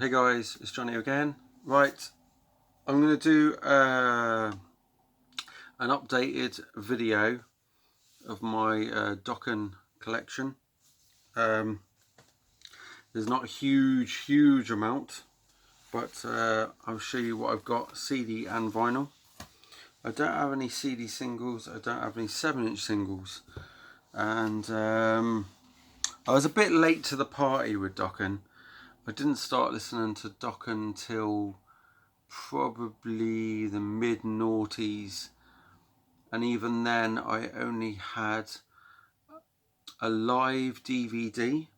Hey guys, it's Johnny again. Right, I'm going to do an updated video of my Dokken collection. There's not a huge amount, but I'll show you what I've got, CD and vinyl. I don't have any CD singles, I don't have any 7-inch singles, and I was a bit late to the party with Dokken. I didn't start listening to Dokken until probably the mid-noughties, and even then I only had a live DVD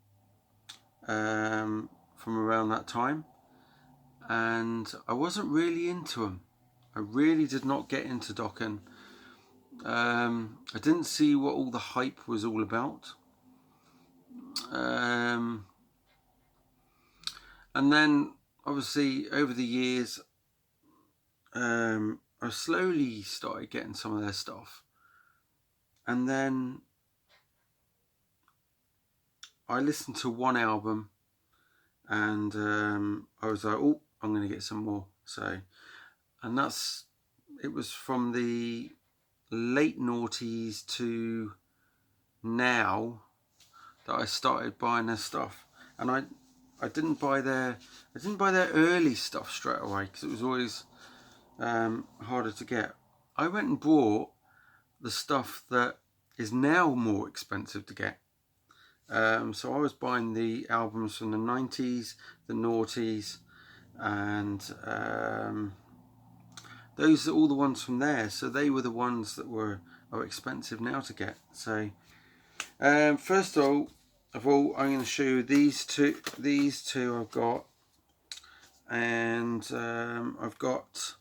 from around that time, and I wasn't really into them. I really did not get into Dokken. I didn't see what all the hype was all about. And then obviously over the years I slowly started getting some of their stuff, and then I listened to one album and I was like, oh, I'm going to get some more. So, and it was from the late noughties to now that I started buying their stuff. And I didn't buy their early stuff straight away because it was always harder to get. I went and bought the stuff that is now more expensive to get. So I was buying the albums from the 90s, the noughties, and those are all the ones from there. So they were the ones that are expensive now to get. So first of all, I'm going to show you these two. These two I've got, and I've got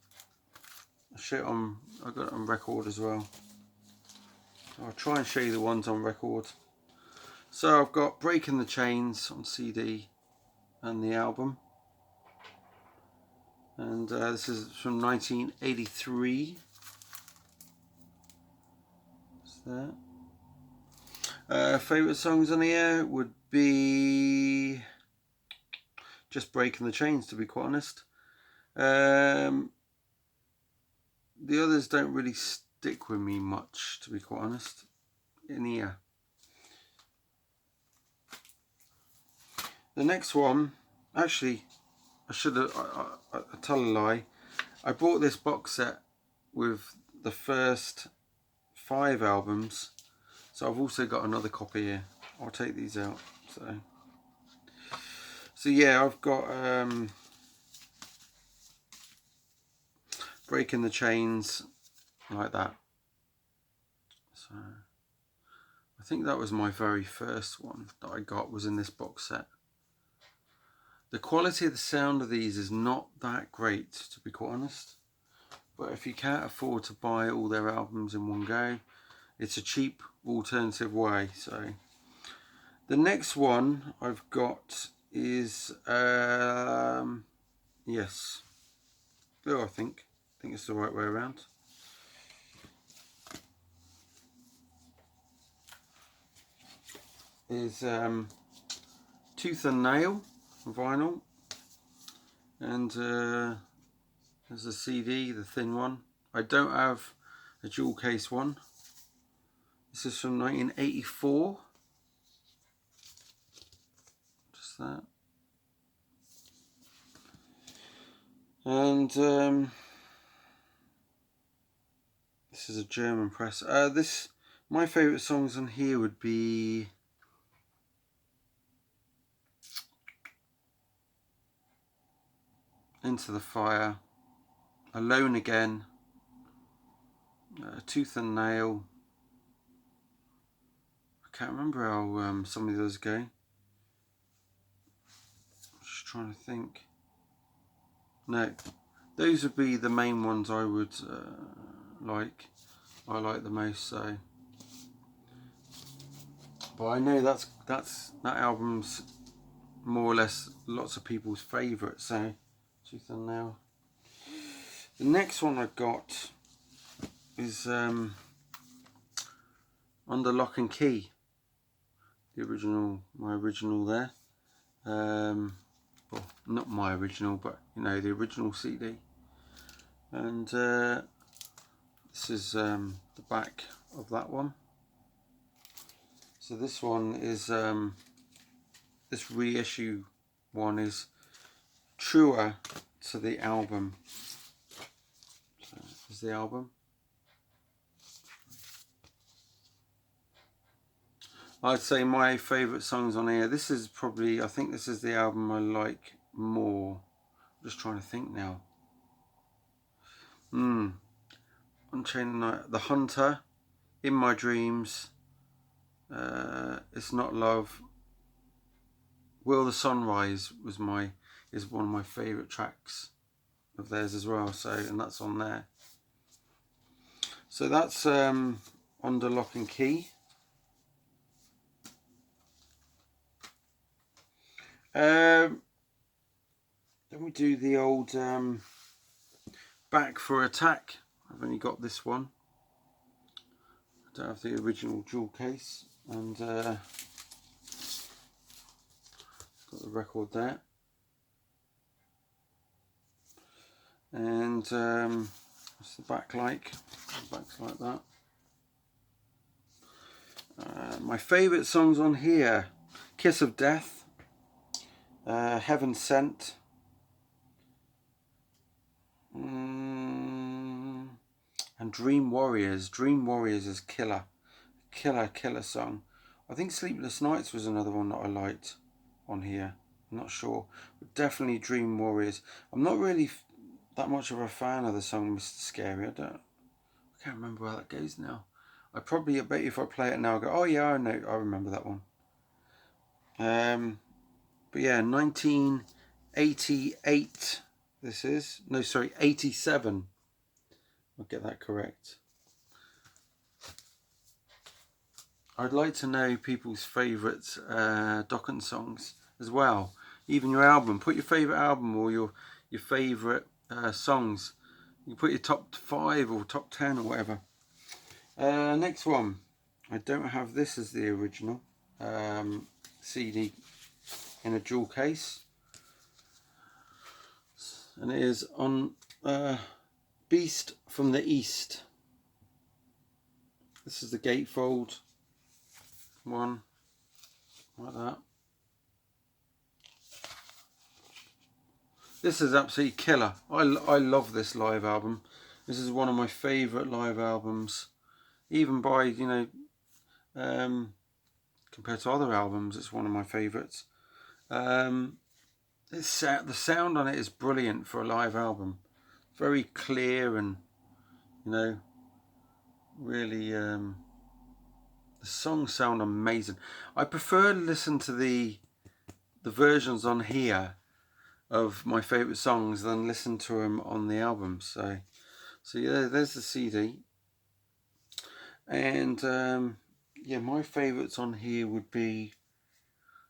it on record as well. I'll try and show you the ones on record. So I've got Breaking the Chains on CD and the album, and this is from 1983. What's that? Favourite songs on here would be just Breaking the Chains, to be quite honest. The others don't really stick with me much, to be quite honest, in here. The next one, actually, I tell a lie. I bought this box set with the first 5 albums, so I've also got another copy here. I'll take these out. So yeah, I've got Breaking the Chains like that. So I think that was my very first one that I got, was in this box set. The quality of the sound of these is not that great, to be quite honest, but if you can't afford to buy all their albums in one go, it's a cheap alternative way. So the next one I've got is yes, oh, I think it's the right way around. Is Tooth and Nail vinyl, and there's a CD, the thin one. I don't have a dual case one. This is from 1984. Just that. And this is a German press. My favourite songs on here would be Into the Fire, Alone Again, Tooth and Nail. I can't remember how some of those go. Just trying to think. No, those would be the main ones I would like. I like the most. So, but I know that album's more or less lots of people's favourite. So, Tooth and Nail. The next one I've got is Under Lock and Key. My original there. Well, not my original, but you know, the original CD. And this is the back of that one. So this one is this reissue one is truer to the album. So this is the album. I'd say my favourite songs on here, this is probably, I think this is the album I like more. I'm just trying to think now. Unchained Night, The Hunter, In My Dreams, It's Not Love, Will the Sunrise is one of my favourite tracks of theirs as well. So, and that's on there. So that's Under Lock and Key. Then we do the old Back for Attack. I've only got this one. I don't have the original jewel case, and got the record there. And what's the back like? The back's like that. My favourite songs on here: Kiss of Death, Heaven Sent, and Dream Warriors. Dream Warriors is killer song. I think Sleepless Nights was another one that I liked on here. I'm not sure, but definitely Dream Warriors. I'm not really that much of a fan of the song Mr. Scary. I can't remember where that goes now. I bet if I play it now, I go, oh yeah, I remember that one. But yeah, 1988. This is 87. I'll get that correct. I'd like to know people's favourite Dokken songs as well. Even your album. Put your favourite album or your favourite songs. You can put your top 5 or top 10 or whatever. Next one. I don't have this as the original CD in a jewel case. And it is on Beast from the East. This is the gatefold one, like that. This is absolutely killer. I love this live album. This is one of my favourite live albums, even by, you know, compared to other albums, it's one of my favourites. The sound on it is brilliant for a live album. Very clear and, you know, really, the songs sound amazing. I prefer to listen to the versions on here of my favourite songs than listen to them on the album. So yeah, there's the CD. And yeah, my favourites on here would be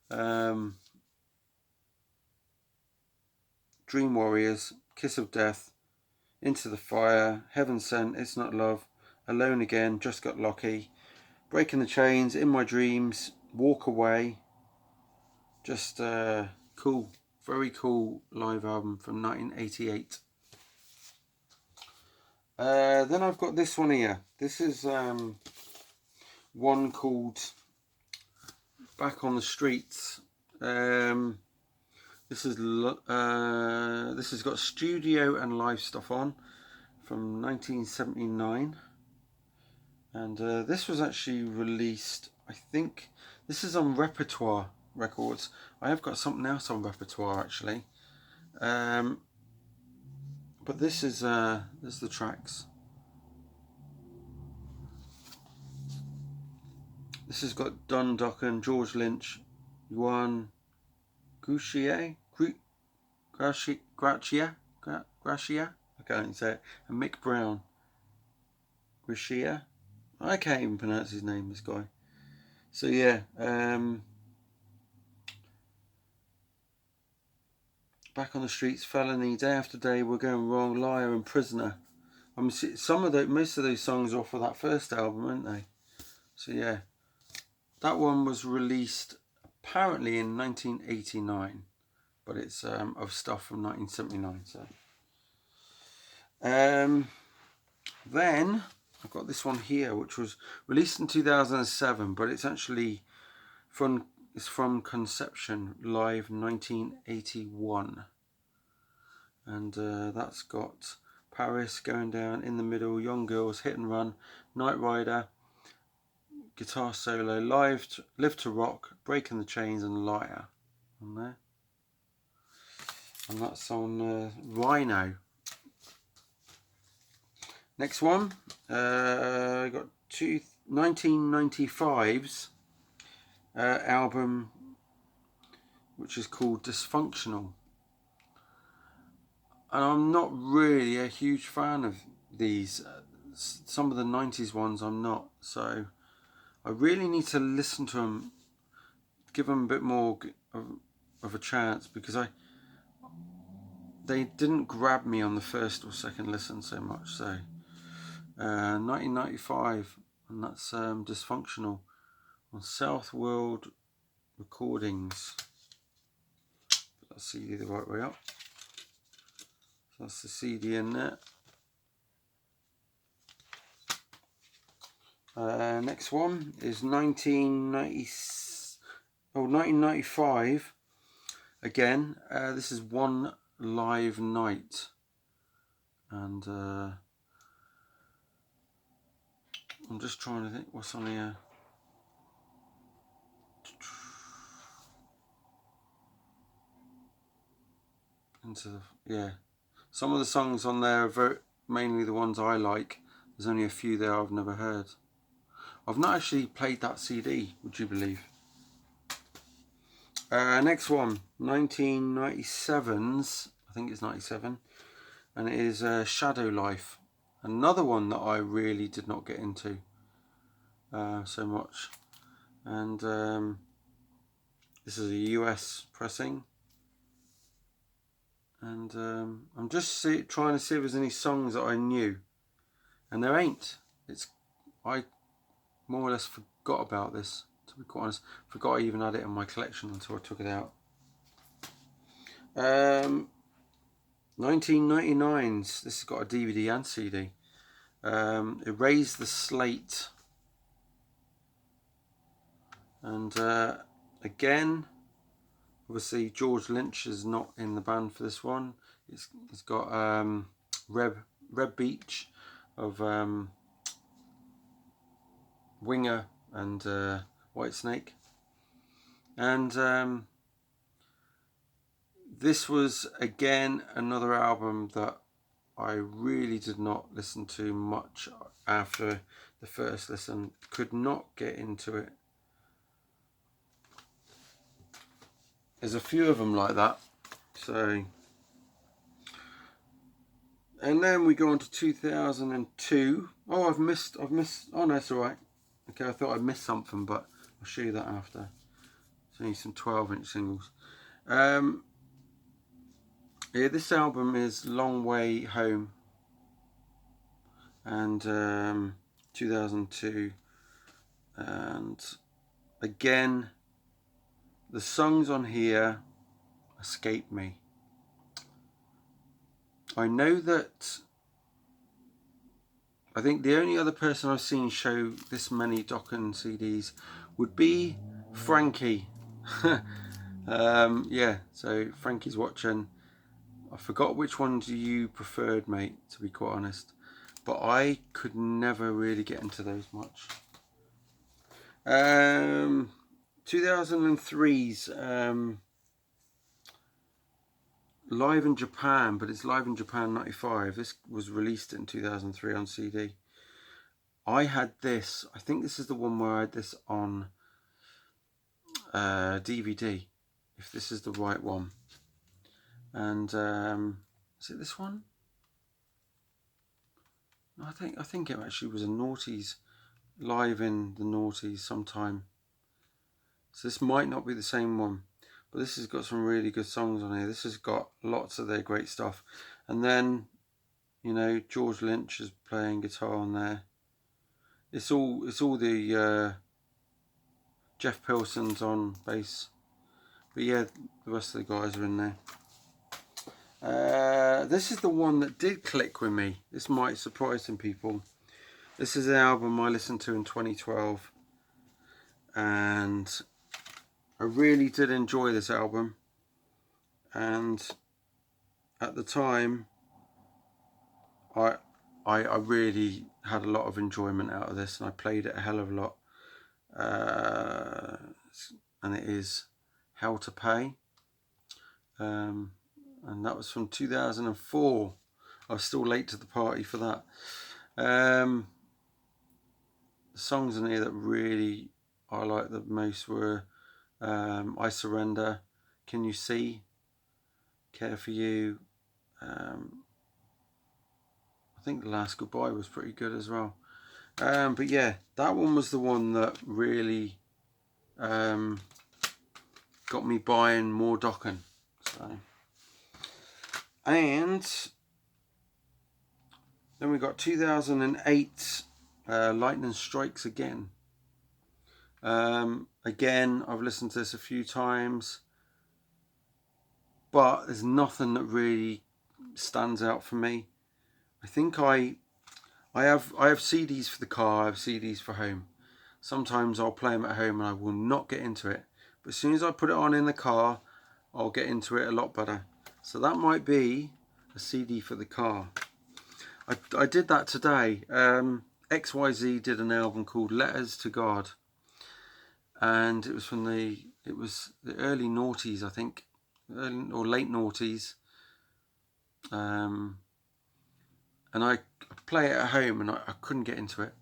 Dream Warriors, Kiss of Death, Into the Fire, Heaven Sent, It's Not Love, Alone Again, Just Got Lucky, Breaking the Chains, In My Dreams, Walk Away. Just cool, very cool live album from 1988. Then I've got this one here. This is one called Back on the Streets. This has got studio and live stuff on from 1979, and this was actually released, I think this is on Repertoire Records. I have got something else on Repertoire actually, but this is the tracks. This has got Don Dokken, George Lynch, Juan Croucier, I can't say it, and Mick Brown. Croucier, I can't even pronounce his name, this guy. So yeah, Back on the Streets, Felony, Day After Day, We're Going Wrong, Liar, and Prisoner. I mean, most of those songs are off of that first album, aren't they? So yeah, that one was released apparently in 1989. but it's of stuff from 1979. So then I've got this one here, which was released in 2007, but it's actually from Conception Live 1981, and that's got Paris, Going Down, In the Middle, Young Girls, Hit and Run, Night Rider, guitar solo, Live to Rock, Breaking the Chains, and Liar on there, and that's on Rhino. Next one, I got 1995's album, which is called Dysfunctional. And I'm not really a huge fan of these. Some of the 90s ones I'm not. So I really need to listen to them, give them a bit more of a chance, because they didn't grab me on the first or second listen so much. So 1995, and that's Dysfunctional on South World Recordings. Put that CD the right way up. So that's the CD in there. Next one is 1995. Again, this is One Live Night, and I'm just trying to think what's on here. Some of the songs on there are mainly the ones I like. There's only a few there I've never heard. I've not actually played that CD, would you believe? Next one, 1997's, I think it's 97, and it is Shadow Life. Another one that I really did not get into so much. And this is a US pressing. And I'm just trying to see if there's any songs that I knew, and there ain't. I more or less forgot about this, to be quite honest. Forgot I even had it in my collection until I took it out. 1999's, this has got a DVD and CD. Erase the Slate, and again, obviously George Lynch is not in the band for this one. It's got Reb Beach of Winger and Whitesnake, and this was again another album that I really did not listen to much after the first listen. Could not get into it. There's a few of them like that. So, and then we go on to 2002. Oh, I've missed. Oh no, it's all right. Okay, I thought I'd missed something, but I'll show you that after. It's only some 12-inch singles. Yeah, this album is Long Way Home, and 2002, and again, the songs on here escape me. I know that I think the only other person I've seen show this many Dokken CDs would be Frankie. Yeah, so Frankie's watching. I forgot which ones you preferred, mate, to be quite honest. But I could never really get into those much. 2003's Live in Japan, but it's Live in Japan 95. This was released in 2003 on CD. I had this, I think this is the one where I had this on DVD, if this is the right one. And is it this one? I think it actually was a Naughties, Live in the Naughties sometime. So this might not be the same one, but this has got some really good songs on here. This has got lots of their great stuff. And then, you know, George Lynch is playing guitar on there. It's all the Jeff Pilson's on bass. But yeah, The rest of the guys are in there. This is the one that did click with me. This might surprise some people. This is an album I listened to in 2012, and I really did enjoy this album. And at the time, I really had a lot of enjoyment out of this, and I played it a hell of a lot. And it is Hell to Pay. And that was from 2004. I was still late to the party for that. The songs in here that really I liked the most were I Surrender, Can You See, Care For You. I think The Last Goodbye was pretty good as well. But yeah, that one was the one that really got me buying more Dokken. So, and then we got 2008 Lightning Strikes Again. Again, I've listened to this a few times, but there's nothing that really stands out for me. I think I have CDs for the car, I have CDs for home. Sometimes I'll play them at home and I will not get into it. But as soon as I put it on in the car, I'll get into it a lot better. So that might be a CD for the car. I did that today. XYZ did an album called Letters to God. And it was from the early noughties, I think. Or late noughties. And I play it at home and I couldn't get into it.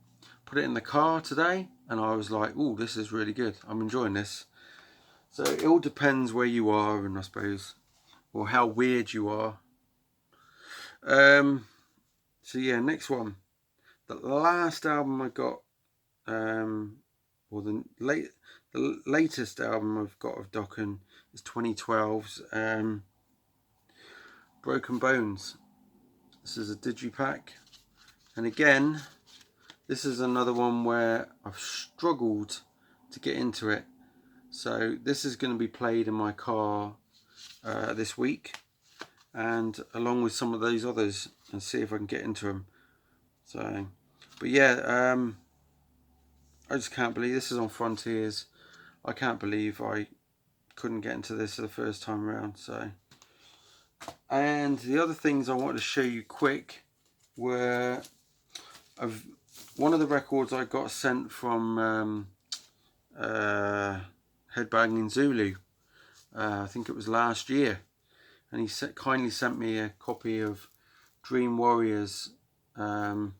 Put it in the car today and I was like, oh, this is really good. I'm enjoying this. So it all depends where you are, and I suppose, or how weird you are. So yeah, next one. The last album I got, or the latest album I've got of Dokken is 2012's Broken Bones. This is a digipack, and again, this is another one where I've struggled to get into it. So this is going to be played in my car this week, and along with some of those others, and see if I can get into them. So, but yeah, I just can't believe this is on Frontiers. I can't believe I couldn't get into this the first time around. So, and the other things I wanted to show you quick were one of the records I got sent from Headbanging Zulu. I think it was last year, and he kindly sent me a copy of Dream Warriors, and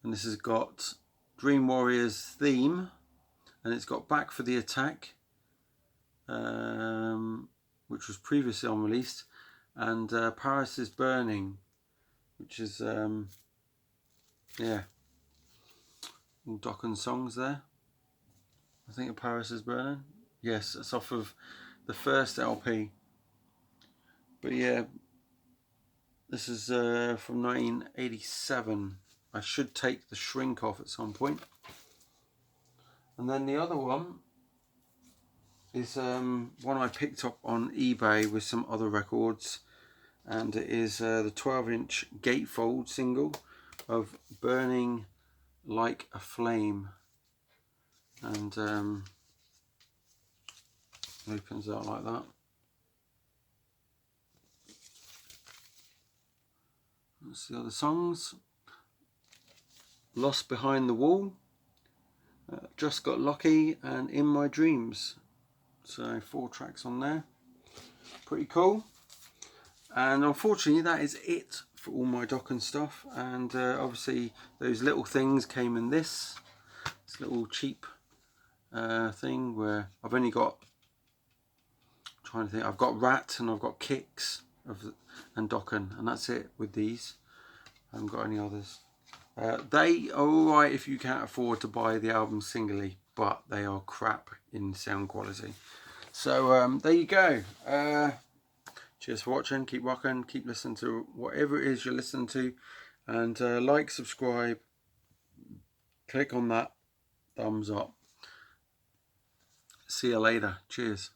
this has got Dream Warriors theme, and it's got Back for the Attack, which was previously unreleased, and Paris is Burning, which is yeah, all Dokken songs there. I think Paris is Burning. Yes, it's off of the first LP. But yeah, this is from 1987. I should take the shrink off at some point. And then the other one is one I picked up on eBay with some other records. And it is the 12-inch gatefold single of Burning Like a Flame. And opens out like that. That's the other songs. Lost Behind the Wall, Just Got Lucky, and In My Dreams. So 4 tracks on there. Pretty cool. And unfortunately that is it for all my Dokken stuff. And obviously those little things came in this little cheap thing where I've only got, I'm trying to think, I've got Rat and I've got Kicks and Dokken, and that's it with these. I haven't got any others. They are alright if you can't afford to buy the album singly, but they are crap in sound quality. So there you go. Cheers for watching. Keep rocking. Keep listening to whatever it is you're listening to, and like, subscribe, click on that thumbs up. See you later. Cheers.